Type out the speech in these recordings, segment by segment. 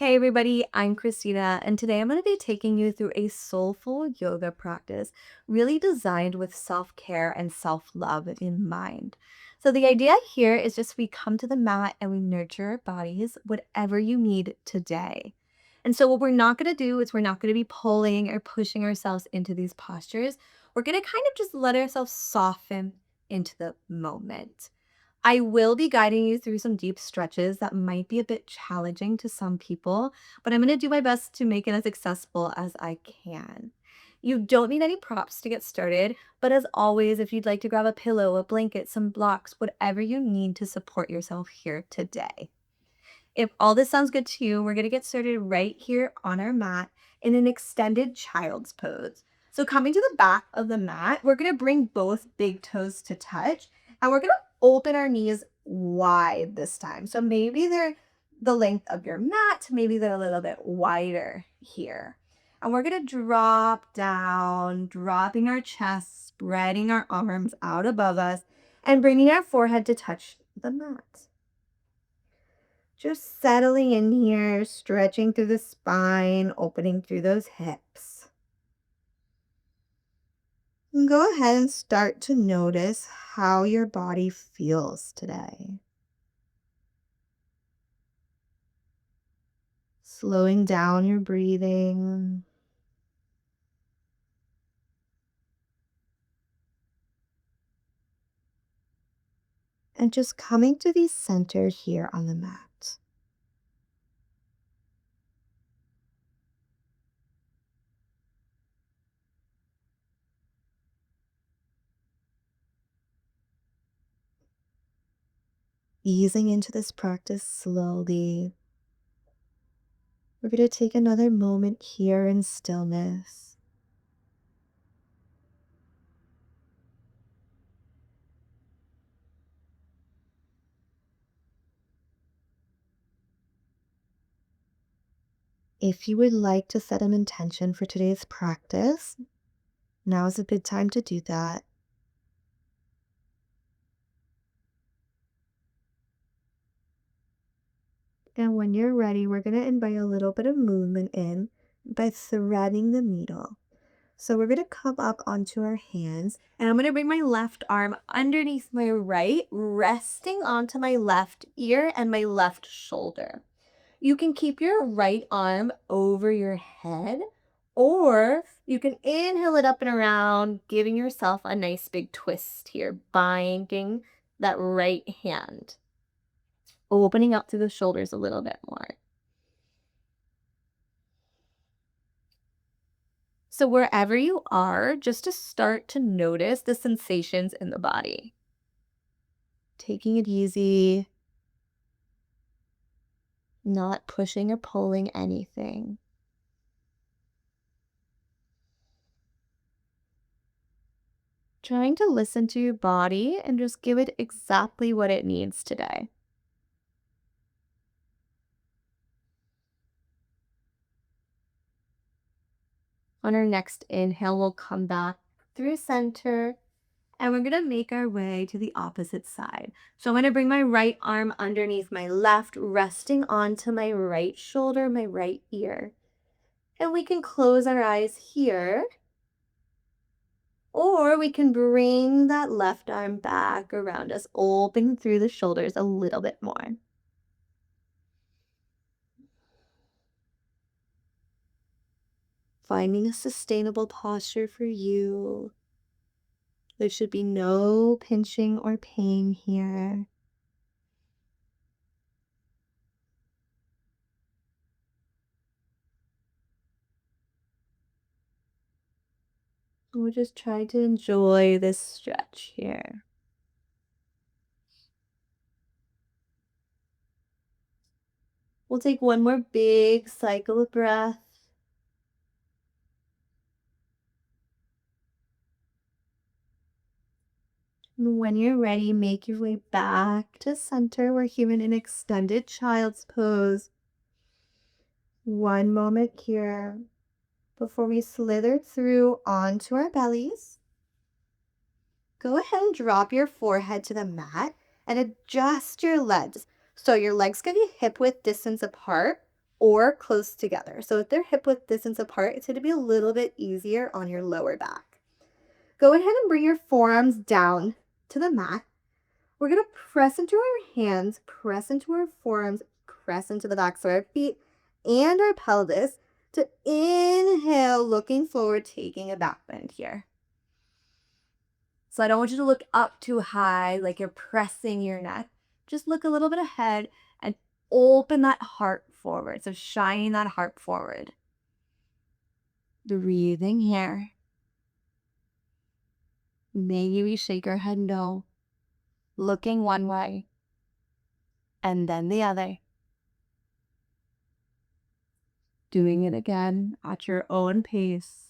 Hey everybody, I'm Christina, and today I'm going to be taking you through a soulful yoga practice really designed with self-care and self-love in mind. So the idea here is just we come to the mat and we nurture our bodies, whatever you need today. And so what we're not going to do is we're not going to be pulling or pushing ourselves into these postures. We're going to kind of just let ourselves soften into the moment. I will be guiding you through some deep stretches that might be a bit challenging to some people, but I'm going to do my best to make it as accessible as I can. You don't need any props to get started, but as always, if you'd like to grab a pillow, a blanket, some blocks, whatever you need to support yourself here today. If all this sounds good to you, we're going to get started right here on our mat in an extended child's pose. So, coming to the back of the mat, we're going to bring both big toes to touch and we're going to open our knees wide this time. So, maybe they're the length of your mat, maybe they're a little bit wider here. And we're going to drop down, dropping our chest, spreading our arms out above us, and bringing our forehead to touch the mat. Just settling in here, stretching through the spine, opening through those hips. And go ahead and start to notice how your body feels today. Slowing down your breathing. And just coming to the center here on the mat. Easing into this practice slowly. We're going to take another moment here in stillness. If you would like to set an intention for today's practice, now is a good time to do that. And when you're ready, we're going to invite a little bit of movement in by threading the needle. So we're going to come up onto our hands, and I'm going to bring my left arm underneath my right, resting onto my left ear and my left shoulder. You can keep your right arm over your head, or you can inhale it up and around, giving yourself a nice big twist here, binding that right hand, opening up through the shoulders a little bit more. So, wherever you are, just to start to notice the sensations in the body. Taking it easy, not pushing or pulling anything. Trying to listen to your body and just give it exactly what it needs today. On our next inhale, we'll come back through center and we're going to make our way to the opposite side. So I'm going to bring my right arm underneath my left, resting onto my right shoulder, my right ear. And we can close our eyes here, or we can bring that left arm back around us, open through the shoulders a little bit more. Finding a sustainable posture for you. There should be no pinching or pain here. We're just trying to enjoy this stretch here. We'll take one more big cycle of breath. And when you're ready, make your way back to center. We're here in an extended child's pose. One moment here before we slither through onto our bellies. Go ahead and drop your forehead to the mat and adjust your legs. So your legs can be hip width distance apart, or close together. So if they're hip width distance apart, it's going to be a little bit easier on your lower back. Go ahead and bring your forearms down to the mat. We're going to press into our hands, press into our forearms, press into the backs of our feet and our pelvis to inhale, looking forward, taking a back bend here. So I don't want you to look up too high like you're pressing your neck. Just look a little bit ahead and open that heart forward. So shining that heart forward. Breathing here. Maybe we shake our head no. Looking one way and then the other. Doing it again at your own pace.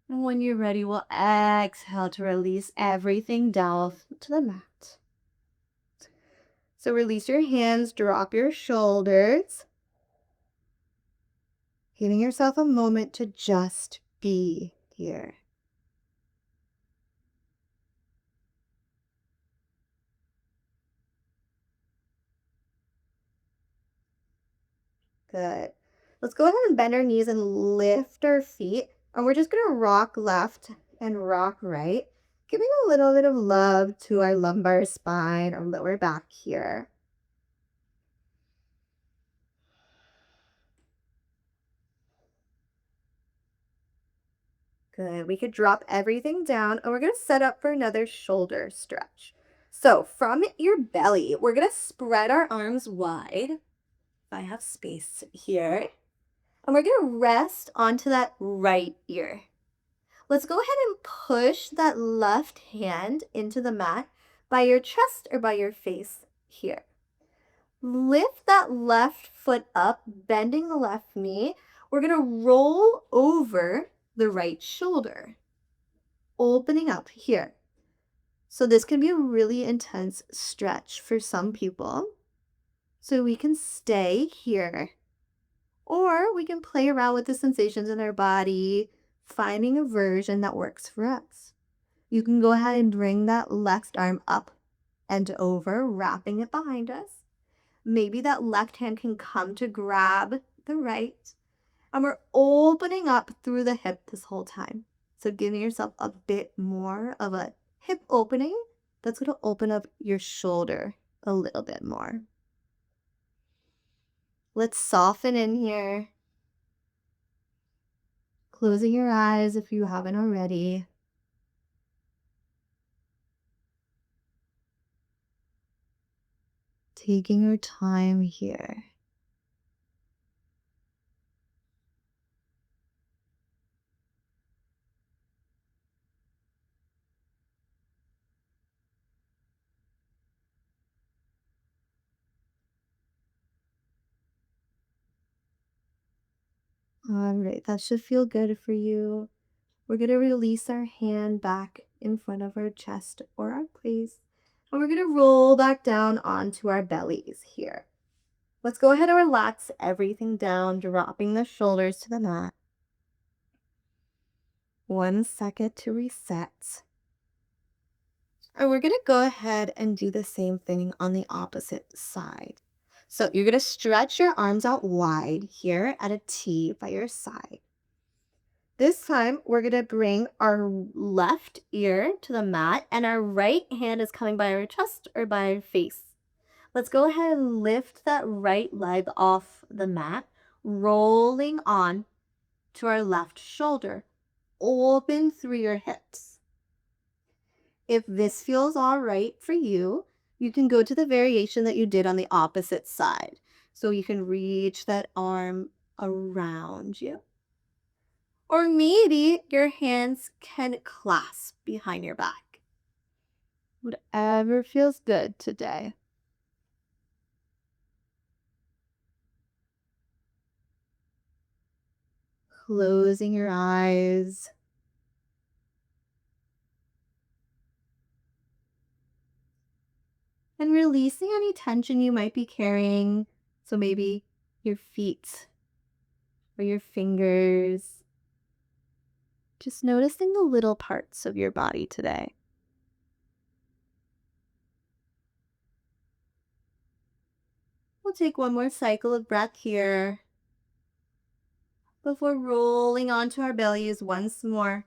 And when you're ready, we'll exhale to release everything down to the mat. So release your hands, drop your shoulders. Giving yourself a moment to just be here. Good. Let's go ahead and bend our knees and lift our feet. And we're just going to rock left and rock right, giving a little bit of love to our lumbar spine, our lower back here. Good. We could drop everything down and we're going to set up for another shoulder stretch. So from your belly, we're going to spread our arms wide. If I have space here. And we're going to rest onto that right ear. Let's go ahead and push that left hand into the mat by your chest or by your face here. Lift that left foot up, bending the left knee. We're going to roll over the right shoulder, opening up here. So this can be a really intense stretch for some people. So we can stay here, or we can play around with the sensations in our body, finding a version that works for us. You can go ahead and bring that left arm up and over, wrapping it behind us. Maybe that left hand can come to grab the right. And we're opening up through the hip this whole time. So giving yourself a bit more of a hip opening. That's going to open up your shoulder a little bit more. Let's soften in here. Closing your eyes if you haven't already. Taking your time here. All right, that should feel good for you. We're going to release our hand back in front of our chest or our place. And we're going to roll back down onto our bellies here. Let's go ahead and relax everything down, dropping the shoulders to the mat. 1 second to reset. And we're going to go ahead and do the same thing on the opposite side. So you're going to stretch your arms out wide here at a T by your side. This time, we're going to bring our left ear to the mat, and our right hand is coming by our chest or by our face. Let's go ahead and lift that right leg off the mat, rolling on to our left shoulder. Open through your hips. If this feels all right for you, you can go to the variation that you did on the opposite side. So you can reach that arm around you. Or maybe your hands can clasp behind your back. Whatever feels good today. Closing your eyes. And releasing any tension you might be carrying. So maybe your feet or your fingers. Just noticing the little parts of your body today. We'll take one more cycle of breath here before rolling onto our bellies once more,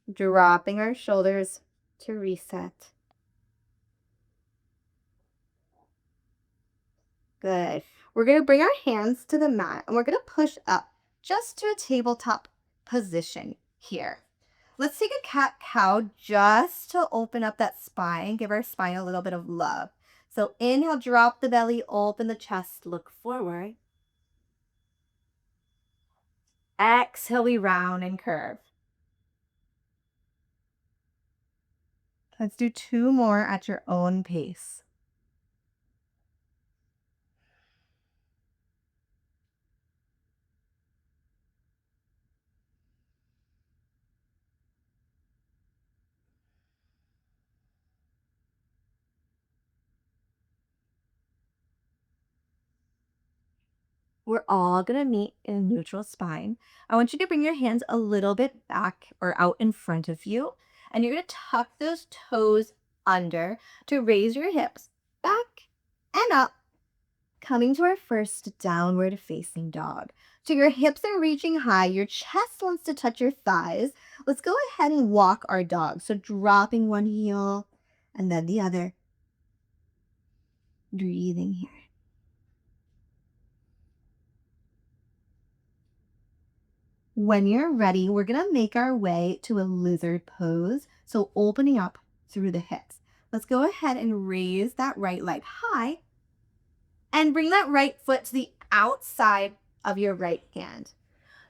dropping our shoulders to reset. Good. We're going to bring our hands to the mat and we're going to push up just to a tabletop position here. Let's take a cat-cow just to open up that spine, give our spine a little bit of love. So inhale, drop the belly, open the chest, look forward. Exhale, we round and curve. Let's do 2 more at your own pace. We're all going to meet in neutral spine. I want you to bring your hands a little bit back or out in front of you. And you're going to tuck those toes under to raise your hips back and up, coming to our first downward facing dog. So your hips are reaching high. Your chest wants to touch your thighs. Let's go ahead and walk our dog. So dropping one heel and then the other. Breathing here. When you're ready, we're going to make our way to a lizard pose. So opening up through the hips. Let's go ahead and raise that right leg high and bring that right foot to the outside of your right hand.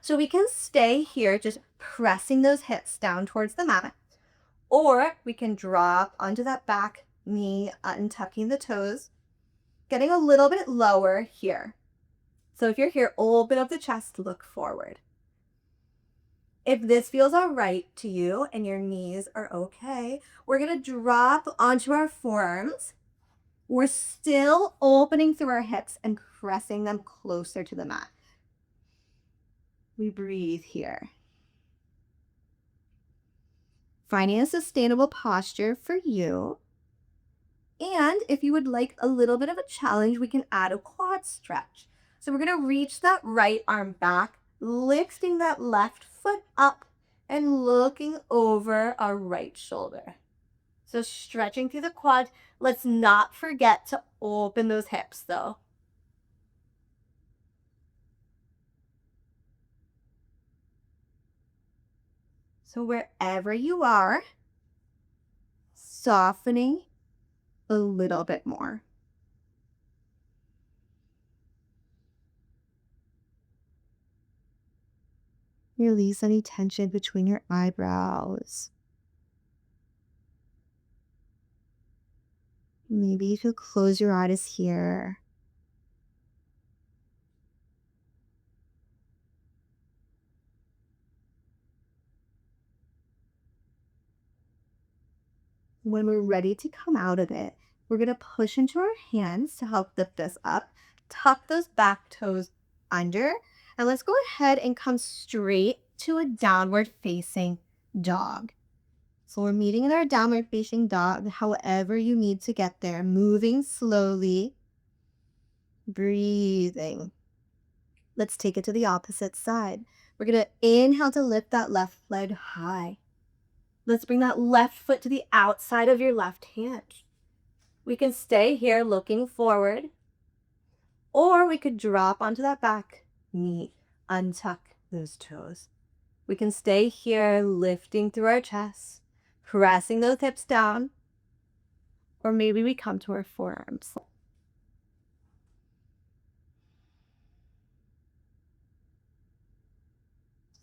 So we can stay here just pressing those hips down towards the mat, or we can drop onto that back knee, untucking the toes, getting a little bit lower here. So if you're here, open up the chest, look forward. If this feels all right to you and your knees are okay, we're going to drop onto our forearms. We're still opening through our hips and pressing them closer to the mat. We breathe here. Finding a sustainable posture for you. And if you would like a little bit of a challenge, we can add a quad stretch. So we're going to reach that right arm back, lifting that left foot up and looking over our right shoulder. So stretching through the quad. Let's not forget to open those hips though. So wherever you are, softening a little bit more. Release any tension between your eyebrows. Maybe you could close your eyes here. When we're ready to come out of it, we're going to push into our hands to help lift us up. Tuck those back toes under. And let's go ahead and come straight to a downward facing dog. So we're meeting in our downward facing dog, however you need to get there. Moving slowly. Breathing. Let's take it to the opposite side. We're going to inhale to lift that left leg high. Let's bring that left foot to the outside of your left hand. We can stay here looking forward, or we could drop onto that back knee, untuck those toes. We can stay here lifting through our chest, pressing those hips down, or maybe we come to our forearms.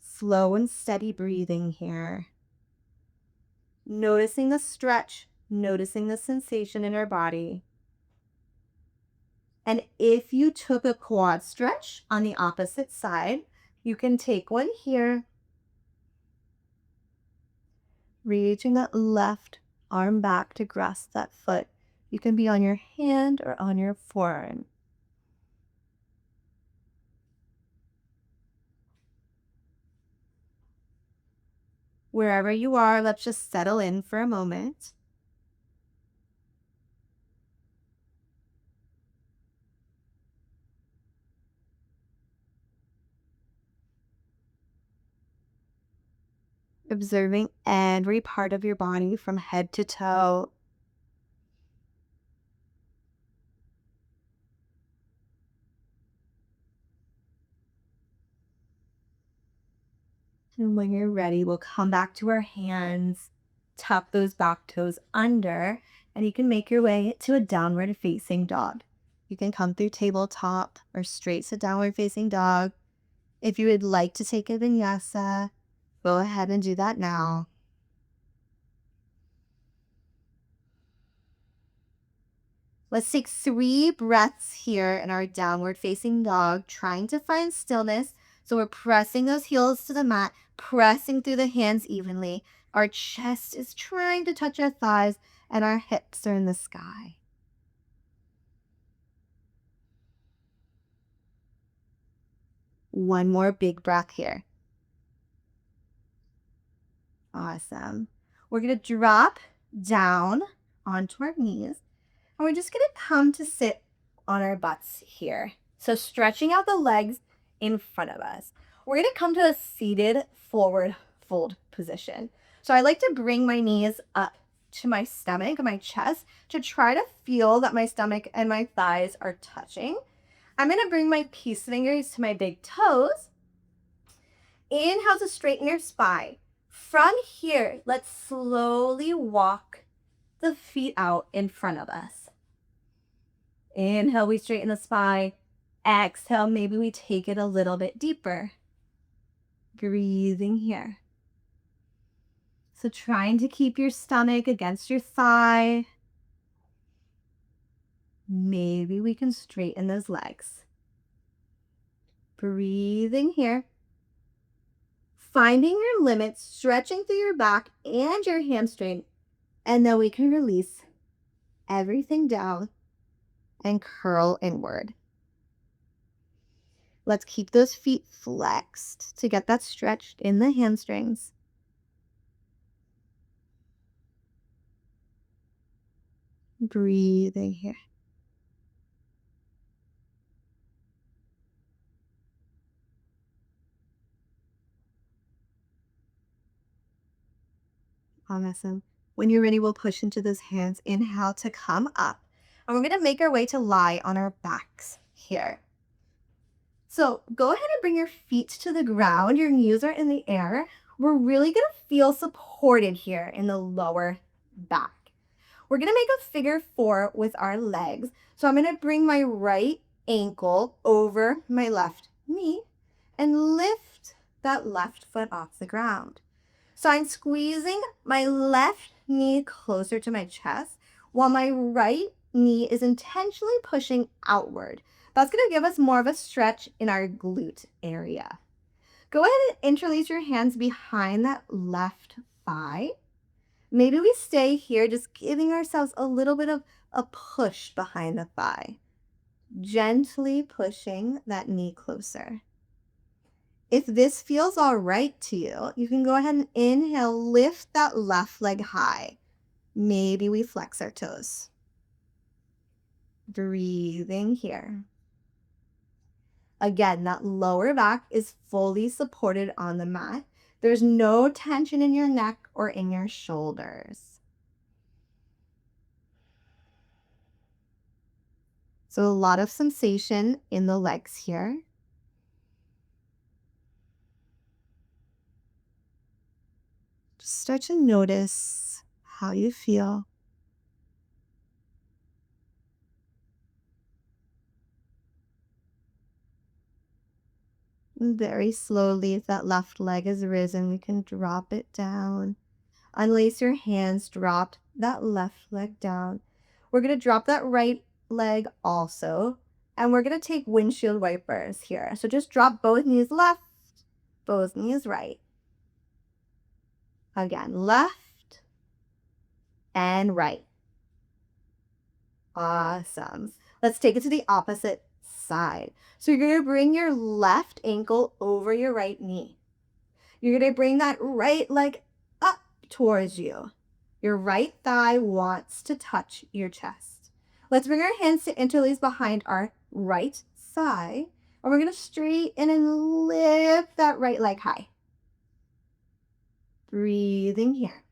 Slow and steady breathing here. Noticing the stretch, noticing the sensation in our body. And if you took a quad stretch on the opposite side, you can take one here, reaching that left arm back to grasp that foot. You can be on your hand or on your forearm. Wherever you are, let's just settle in for a moment. observing every part of your body from head to toe. And when you're ready, we'll come back to our hands, tuck those back toes under, and you can make your way to a downward facing dog. You can come through tabletop or straight to downward facing dog. If you would like to take a vinyasa, go ahead and do that now. Let's take 3 breaths here in our downward facing dog, trying to find stillness. So we're pressing those heels to the mat, pressing through the hands evenly. Our chest is trying to touch our thighs, and our hips are in the sky. One more big breath here. Awesome. We're going to drop down onto our knees. And we're just going to come to sit on our butts here. So stretching out the legs in front of us. We're going to come to a seated forward fold position. So I like to bring my knees up to my stomach and my chest to try to feel that my stomach and my thighs are touching. I'm going to bring my peace fingers to my big toes. Inhale to straighten your spine. From here, let's slowly walk the feet out in front of us. Inhale, we straighten the spine. Exhale, maybe we take it a little bit deeper. Breathing here. So trying to keep your stomach against your thigh. Maybe we can straighten those legs. Breathing here. Finding your limits, stretching through your back and your hamstring. And then we can release everything down and curl inward. Let's keep those feet flexed to get that stretched in the hamstrings. Breathing here. Awesome. When you're ready, we'll push into those hands. Inhale to come up. And we're going to make our way to lie on our backs here. So go ahead and bring your feet to the ground. Your knees are in the air. We're really going to feel supported here in the lower back. We're going to make a figure 4 with our legs. So I'm going to bring my right ankle over my left knee and lift that left foot off the ground. So I'm squeezing my left knee closer to my chest while my right knee is intentionally pushing outward. That's going to give us more of a stretch in our glute area. Go ahead and interlace your hands behind that left thigh. Maybe we stay here, just giving ourselves a little bit of a push behind the thigh. Gently pushing that knee closer. If this feels all right to you, you can go ahead and inhale, lift that left leg high. Maybe we flex our toes. Breathing here. Again, that lower back is fully supported on the mat. There's no tension in your neck or in your shoulders. So a lot of sensation in the legs here. Just start to notice how you feel. And very slowly, if that left leg is risen, we can drop it down. Unlace your hands, drop that left leg down. We're going to drop that right leg also. And we're going to take windshield wipers here. So just drop both knees left, both knees right. Again, left and right. Awesome. Let's take it to the opposite side. So you're going to bring your left ankle over your right knee. You're going to bring that right leg up towards you. Your right thigh wants to touch your chest. Let's bring our hands to interlace behind our right thigh. And we're going to straighten and lift that right leg high. Breathing here.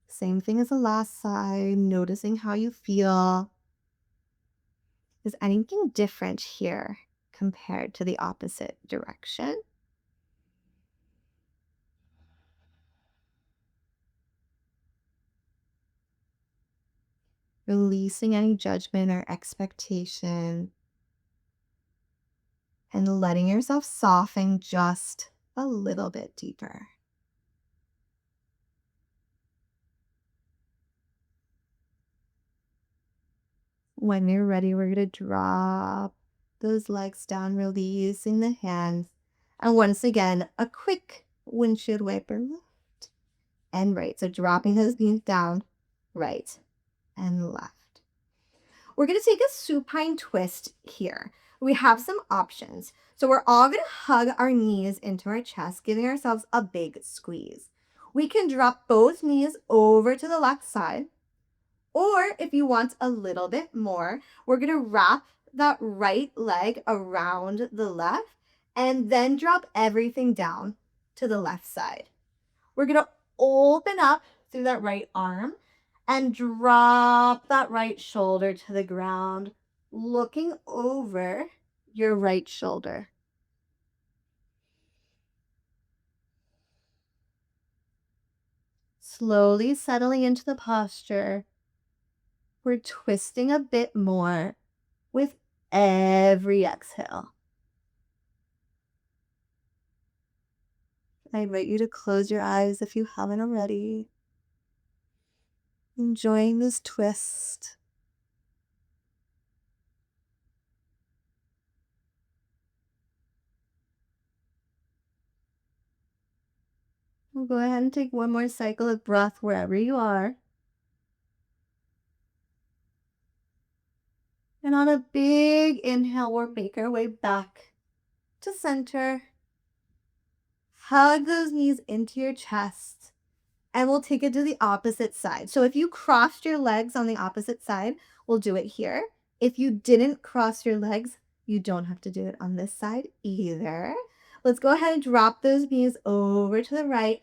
Same thing as the last side, noticing how you feel. Is anything different here compared to the opposite direction? Releasing any judgment or expectation and letting yourself soften just a little bit deeper. When you're ready, we're going to drop those legs down, releasing the hands. And once again, a quick windshield wiper left and right. So dropping those knees down, right and left. We're going to take a supine twist here. We have some options. So we're all going to hug our knees into our chest, giving ourselves a big squeeze. We can drop both knees over to the left side. Or if you want a little bit more, we're going to wrap that right leg around the left and then drop everything down to the left side. We're going to open up through that right arm and drop that right shoulder to the ground, looking over your right shoulder. Slowly settling into the posture. We're twisting a bit more with every exhale. I invite you to close your eyes if you haven't already. Enjoying this twist. We'll go ahead and take one more cycle of breath wherever you are. And on a big inhale, we'll make our way back to center. Hug those knees into your chest. And we'll take it to the opposite side. So if you crossed your legs on the opposite side, we'll do it here. If you didn't cross your legs, you don't have to do it on this side either. Let's go ahead and drop those knees over to the right.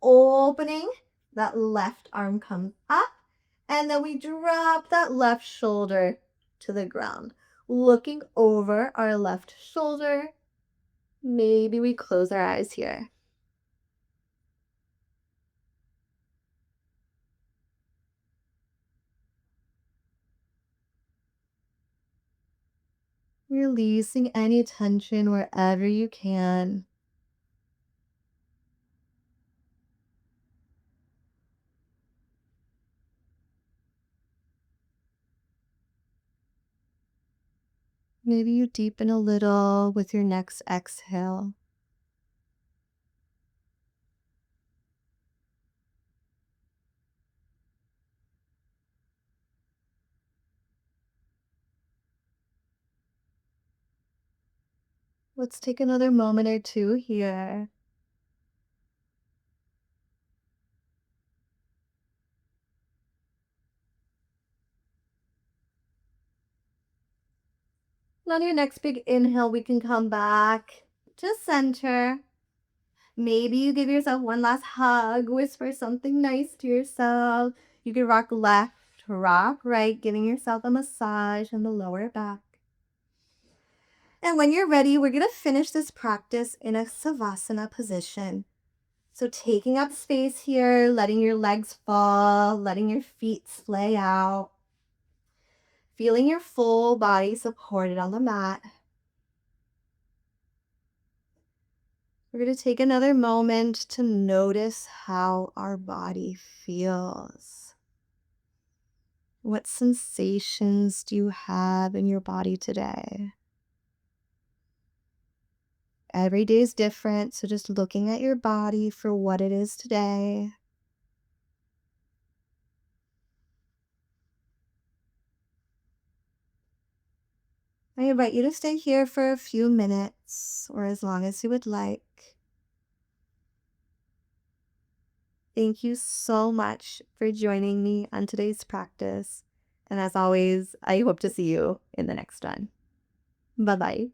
Opening, that left arm comes up. And then we drop that left shoulder to the ground. Looking over our left shoulder. Maybe we close our eyes here. Releasing any tension wherever you can. Maybe you deepen a little with your next exhale. Let's take another moment or two here. And on your next big inhale, we can come back to center. Maybe you give yourself one last hug, whisper something nice to yourself. You can rock left, rock right, giving yourself a massage in the lower back. And when you're ready, we're going to finish this practice in a Savasana position. So taking up space here, letting your legs fall, letting your feet splay out, feeling your full body supported on the mat. We're going to take another moment to notice how our body feels. What sensations do you have in your body today? Every day is different, so just looking at your body for what it is today. I invite you to stay here for a few minutes or as long as you would like. Thank you so much for joining me on today's practice. And as always, I hope to see you in the next one. Bye-bye.